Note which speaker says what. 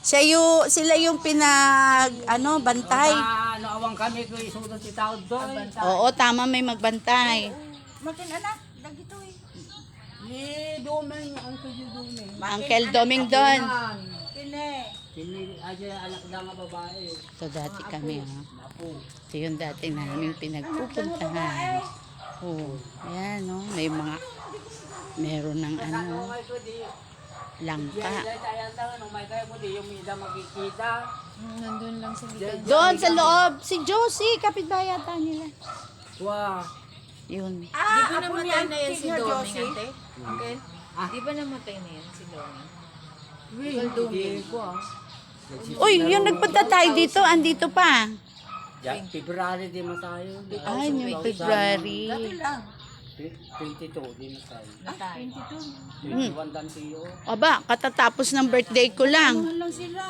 Speaker 1: Sila yung bantay.
Speaker 2: Naawang kami ko isulod si tao doon.
Speaker 1: Oo, tama, may magbantay.
Speaker 3: Makin anak, dagito eh.
Speaker 2: Doming, Uncle Doming.
Speaker 1: Uncle Doming doon.
Speaker 3: Kine.
Speaker 2: Kini aja anak na nga babae.
Speaker 1: So dati kami, ha.
Speaker 2: Apo.
Speaker 1: Ito yung dati namin pinagpupuntahan. Oo, ayan, no? Meron ng langka.
Speaker 2: Nung may kaya mo di yung mida makikita.
Speaker 3: Nandun lang sa likod.
Speaker 1: Doon sa loob, si Josie, kapitbahay yata nila.
Speaker 2: Wah.
Speaker 1: Yun.
Speaker 3: Di ba
Speaker 4: Apo
Speaker 3: namatay
Speaker 4: niyan,
Speaker 3: na yan si
Speaker 4: Senior
Speaker 3: Doming,
Speaker 4: Josie?
Speaker 3: ate? Okay.
Speaker 4: Di ba namatay na yan si Doming?
Speaker 2: Hindi ko
Speaker 1: Uy, yung nagpunta tayo dito, andito pa.
Speaker 2: February di masayo.
Speaker 1: Ay, yung February.
Speaker 3: Dati lang.
Speaker 2: 22 di masayo.
Speaker 4: Natay.
Speaker 2: 21 dan siyo.
Speaker 1: Aba, katatapos ng birthday ko lang.
Speaker 3: Ano lang sila.